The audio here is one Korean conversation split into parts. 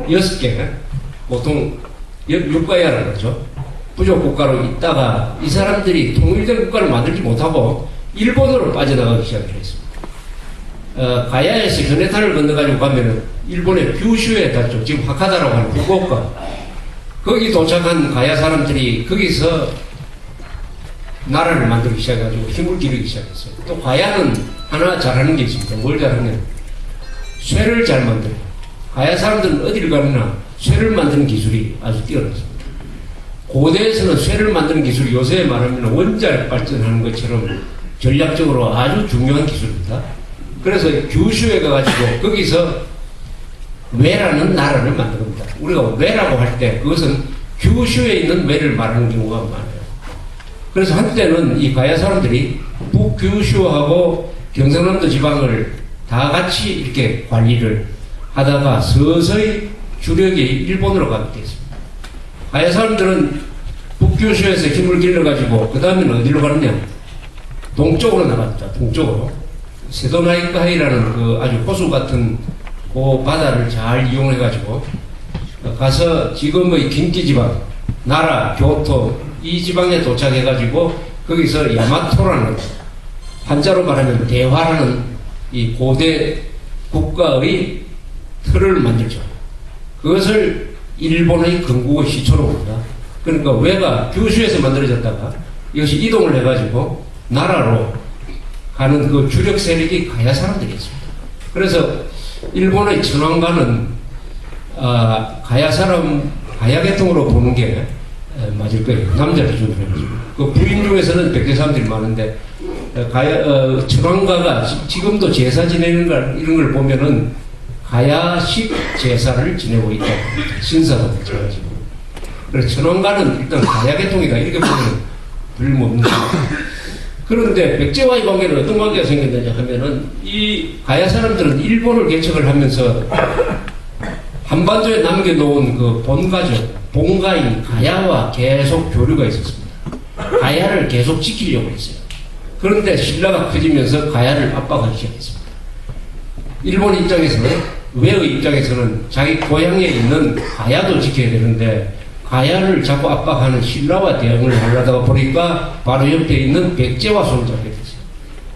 6개, 보통 6가야라고 그러죠. 부족 국가로 있다가 이 사람들이 통일된 국가를 만들지 못하고 일본으로 빠져나가기 시작했습니다. 가야에서 현해탄을 건너가지고 가면은 일본의 큐슈에 닿죠. 지금 하카다라고 하는 후쿠오카. 거기 도착한 가야 사람들이 거기서 나라를 만들기 시작해가지고 힘을 기르기 시작했어요. 또 가야는 하나 잘하는 게 있습니다. 뭘 잘하냐? 쇠를 잘 만들어요. 가야 사람들은 어디를 가느냐? 쇠를 만드는 기술이 아주 뛰어났습니다. 고대에서는 쇠를 만드는 기술이 요새 말하면 원자력 발전하는 것처럼 전략적으로 아주 중요한 기술입니다. 그래서 규슈에 가가지고 거기서 외라는 나라를 만든 겁니다. 우리가 외라고 할 때 그것은 규슈에 있는 외를 말하는 경우가 많아요. 그래서 한때는 이 가야 사람들이 북규슈하고 경상남도 지방을 다 같이 이렇게 관리를 하다가 서서히 주력이 일본으로 가게 됐습니다. 가야 사람들은 북규슈에서 힘을 길러가지고 그 다음에는 어디로 가느냐? 동쪽으로 나갔다. 동쪽으로. 세도나이카이라는 그 아주 호수 같은 그 바다를 잘 이용해가지고 가서 지금의 긴키지방, 나라, 교토 이 지방에 도착해가지고 거기서 야마토라는 한자로 말하면 대화라는 이 고대 국가의 틀을 만들죠. 그것을 일본의 건국의 시초로 봅니다. 그러니까 외가 규슈에서 만들어졌다가 이것이 이동을 해가지고 나라로 가는 그 주력 세력이 가야 사람들이었습니다. 그래서 일본의 천황가는 가야 계통으로 보는 게 맞을 거예요. 남자 기준으로 해가지고. 그 부인 중에서는 백제 사람들이 많은데 천황가가 지금도 제사 지내는 걸 이런 걸 보면은 가야식 제사를 지내고 있다. 신사가 되어가지고. 그래서 천황가는 일단 가야 계통이다. 이렇게 보면 틀림없는 거예요. 그런데 백제와의 관계는 어떤 관계가 생겼느냐 하면은 이 가야 사람들은 일본을 개척을 하면서 한반도에 남겨놓은 그 본가인 가야와 계속 교류가 있었습니다. 가야를 계속 지키려고 했어요. 그런데 신라가 커지면서 가야를 압박하기 시작했습니다. 일본 입장에서는, 외의 입장에서는 자기 고향에 있는 가야도 지켜야 되는데 가야를 자꾸 압박하는 신라와 대응을 하려다가 보니까 바로 옆에 있는 백제와 손을 잡게 됐어요.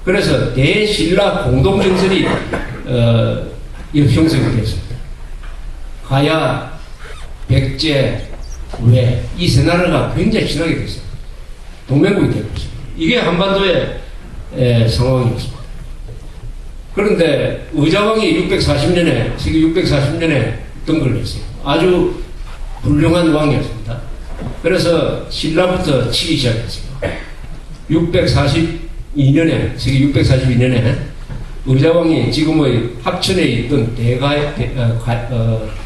그래서 대신라 공동정선이 형성이 됐습니다. 가야, 백제, 외 이 세 나라가 굉장히 친하게 됐어요. 동맹국이 되고 있습니다. 이게 한반도의 상황이었습니다. 그런데 의자왕이 640년에 세기 640년에 등극을 했어요. 아주 훌륭한 왕이었습니다. 그래서 신라부터 치기 시작했어요. 642년에, 세기 642년에 의자왕이 지금의 합천에 있던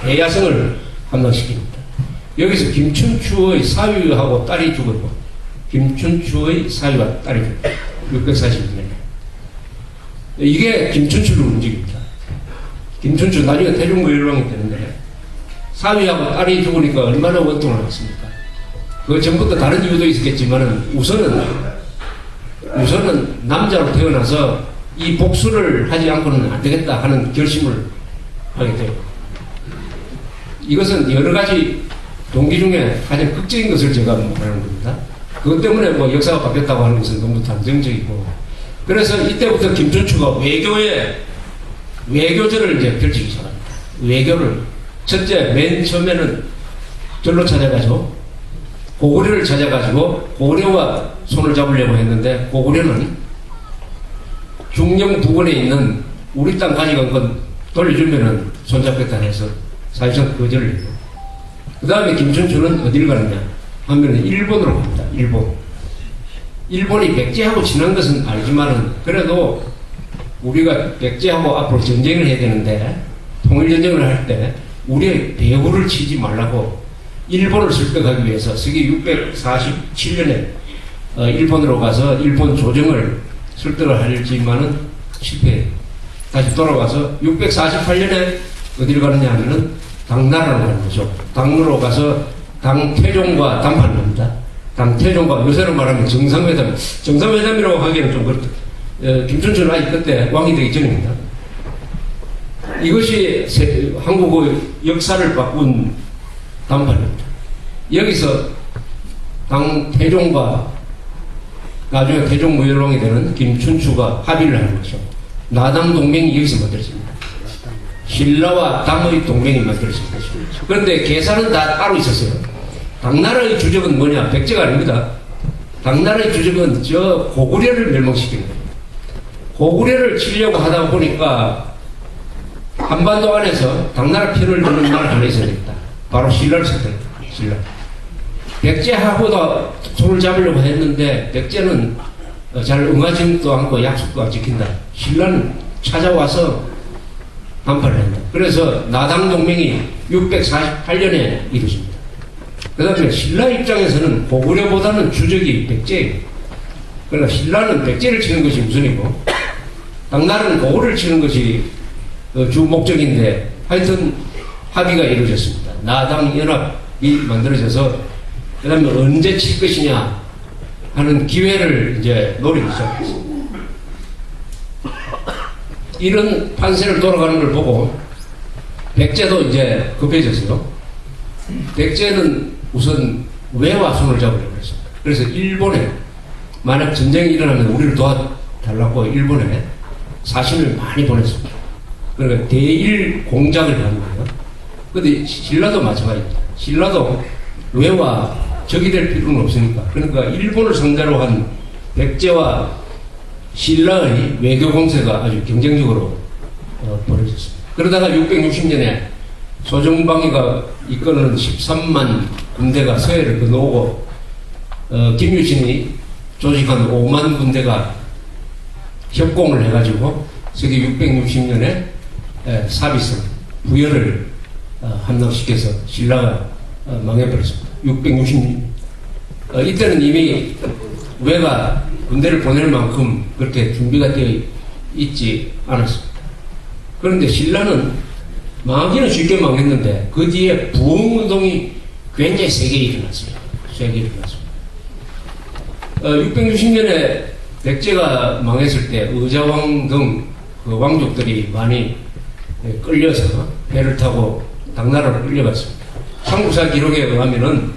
대야성을 함락시킵니다. 여기서 김춘추의 사위하고 딸이 죽었고, 김춘추의 사위와 딸이 죽었고, 642년에. 이게 김춘추를 움직입니다. 김춘추 나중에 태종무열왕이 되는데, 사위하고 딸이 죽으니까 얼마나 원통을 하겠습니까? 그 전부터 다른 이유도 있었겠지만 우선은 남자로 태어나서 이 복수를 하지 않고는 안 되겠다 하는 결심을 하게 돼요. 이것은 여러 가지 동기 중에 가장 극적인 것을 제가 말하는 겁니다. 그것 때문에 뭐 역사가 바뀌었다고 하는 것은 너무 단정적이고, 그래서 이때부터 김춘추가 외교전을 이제 펼치기 시작합니다. 외교를 첫째, 맨 처음에는 절로 찾아가죠. 고구려를 찾아가지고 고구려와 손을 잡으려고 했는데 고구려는 중령 부근에 있는 우리 땅 가져간 건 돌려주면은 손잡겠다 해서 사실상 거절을 해요. 그 다음에 김춘추는 어디를 가느냐 하면 일본으로 갑니다. 일본이 백제하고 친한 것은 알지만은 그래도 우리가 백제하고 앞으로 전쟁을 해야 되는데 통일전쟁을 할 때 우리의 배후를 치지 말라고 일본을 설득하기 위해서 세기 647년에 일본으로 가서 일본 조정을 설득을 하려지만은 실패해요. 다시 돌아와서 648년에 어디를 가느냐 하면은 당나라로 가는 거죠. 당으로 가서 당태종과 담판을 합니다. 당태종과 요새로 말하면 정상회담이라고 하기에는 좀 그렇다. 김춘추는 아직 그때 왕이 되기 전입니다. 이것이 한국의 역사를 바꾼 단판입니다. 여기서 당 태종과 나중에 태종 무열왕이 되는 김춘추가 합의를 하는 거죠. 나당 동맹이 여기서 만들어집니다. 신라와 당의 동맹이 만들어진 거죠. 그런데 계산은 다 따로 있었어요. 당나라의 주적은 뭐냐? 백제가 아닙니다. 당나라의 주적은 저 고구려를 멸망시키는 거예요. 고구려를 치려고 하다 보니까 한반도 안에서 당나라 편을 드는 나라 하나 있어야 되겠다. 바로 신라를 선택했다. 신라. 백제하고도 손을 잡으려고 했는데 백제는 잘 응하지도 않고 약속도 안 지킨다. 신라는 찾아와서 반발을 한다. 그래서 나당 동맹이 648년에 이루어집니다. 그 다음에 신라 입장에서는 고구려보다는 주적이 백제예요. 그러나 신라는 백제를 치는 것이 우선이고 당나라는 고구려를 치는 것이 주 목적인데 하여튼 합의가 이루어졌습니다. 나당 연합이 만들어져서 그 다음에 언제 칠 것이냐 하는 기회를 이제 노리기 시작했습니다. 이런 판세를 돌아가는 걸 보고 백제도 이제 급해졌어요. 백제는 우선 외와 손을 잡으려고 했습니다. 그래서 일본에 만약 전쟁이 일어나면 우리를 도와달라고 일본에 사신을 많이 보냈습니다. 그러니까 대일 공작을 하는 거예요. 근데 신라도 마찬가지입니다. 신라도 외와 적이 될 필요는 없으니까. 그러니까 일본을 상대로 한 백제와 신라의 외교 공세가 아주 경쟁적으로 벌어졌습니다. 그러다가 660년에 소정방이가 이끄는 13만 군대가 서해를 건너오고 김유신이 조직한 5만 군대가 협공을 해가지고 서기 660년에 사비성 부여를 함락시켜서 신라가 망해버렸습니다. 660년. 이때는 이미 외가 군대를 보낼 만큼 그렇게 준비가 되어 있지 않았습니다. 그런데 신라는 망하기는 쉽게 망했는데 그 뒤에 부흥운동이 굉장히 세게 일어났어요. 세게 일어났습니다. 660년에 백제가 망했을 때 의자왕 등 그 왕족들이 많이 끌려서 배를 타고 당나라로 끌려갔습니다. 삼국사 기록에 의하면은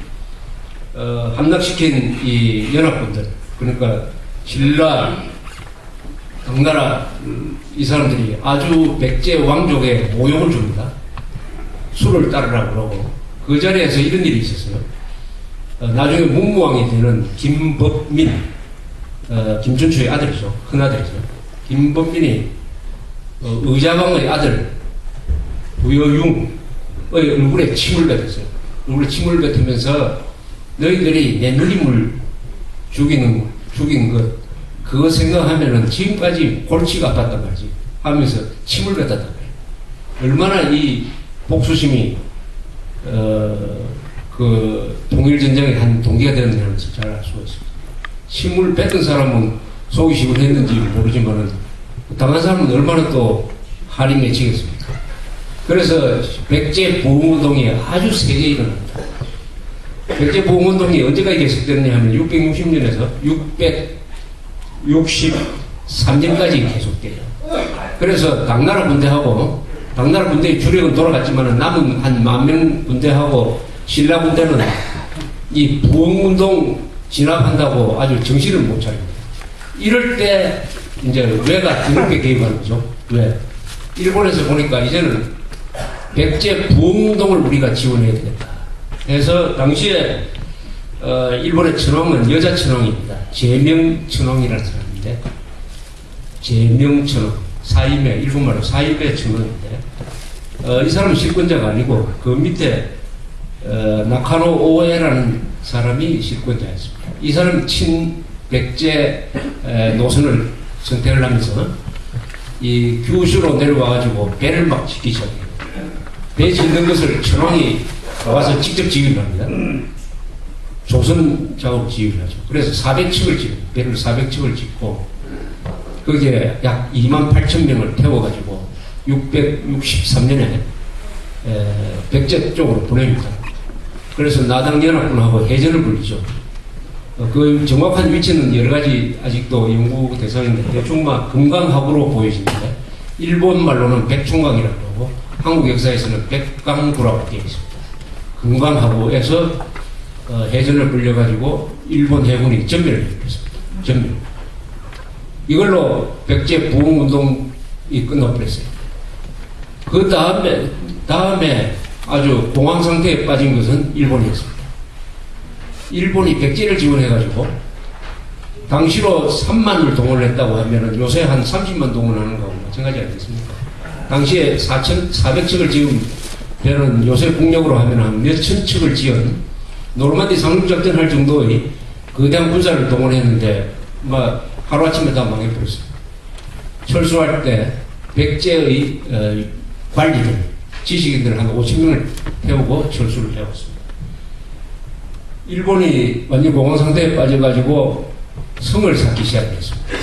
함락시킨 이 연합군들, 그러니까 신라, 당나라 이 사람들이 아주 백제 왕족에 모욕을 줍니다. 수를 따르라 그러고 그 자리에서 이런 일이 있었어요. 나중에 문무왕이 되는 김법민, 김춘추의 아들이죠. 큰 아들이죠. 김법민이 의자왕의 아들 부여융의 얼굴에 침을 뱉었어요. 얼굴에 침을 뱉으면서 너희들이 내 누님을 죽인 것 그거 생각하면은 지금까지 골치가 아팠단 말이지 하면서 침을 뱉었단 말이에요. 얼마나 이 복수심이 그 통일전쟁의 한 동기가 되었냐는 것을 잘 알 수가 있습니다. 침을 뱉은 사람은 속이 시원했는지 모르지만은 당한 사람은 얼마나 또 한이 맺히겠습니까? 그래서 백제 보응운동이 아주 세게 일어납니다. 백제 보응운동이 언제까지 계속됐냐 하면 660년에서 663년까지 계속돼요. 그래서 당나라 군대하고 당나라 군대의 주력은 돌아갔지만 남은 한 10,000명 군대하고 신라 군대는 이 부흥운동 진압한다고 아주 정신을 못 차립니다. 이럴 때 이제 외가 드럽게 개입하는 거죠. 왜? 일본에서 보니까 이제는 백제 부흥운동을 우리가 지원해야 되겠다. 그래서 당시에 일본의 천황은 여자 천황입니다. 제명천황이라는 사람인데 제명천황 사임의 일본말로 사임의 천황인데 이 사람은 실권자가 아니고 그 밑에 나카노 오에라는 사람이 실권자였습니다. 이 사람이 친백제 노선을 선택을 하면서 이 규슈로 내려와가지고 배를 막 짓기 시작해요. 배 짓는 것을 천황이 와서 직접 지휘를 합니다. 조선 작업 지휘를 하죠. 그래서 400척을 짓고 배를 400척을 짓고 거기에 약 28,000명을 태워가지고 663년에 백제 쪽으로 보냅니다. 그래서 나당연합군하고 해전을 벌이죠. 그 정확한 위치는 여러 가지 아직도 연구 대상인데 대충 막 금강하구로 보여집니다. 일본 말로는 백총강이라고 하고 한국 역사에서는 백강구라고 되어 있습니다. 금강하고에서 해전을 불려가지고 일본 해군이 전멸을 했습니다. 전멸. 이걸로 백제 부흥운동이 끝나버렸어요. 그 다음에 아주 공황 상태에 빠진 것은 일본이었습니다. 일본이 백제를 지원해가지고 당시로 3만을 동원했다고 하면은 요새 한 30만 동원하는 거하고 마찬가지 아니겠습니까? 당시에 4,400척을 지은 배는 요새 국력으로 하면 한 몇천 척을 지은 노르만디 상륙작전 할 정도의 거대한 군사를 동원했는데 막 하루아침에 다 망해버렸어요. 철수할 때 백제의 관리들, 지식인들 한 50명을 태우고 철수를 해왔습니다. 일본이 완전 공황 상태에 빠져가지고 성을 쌓기 시작했습니다.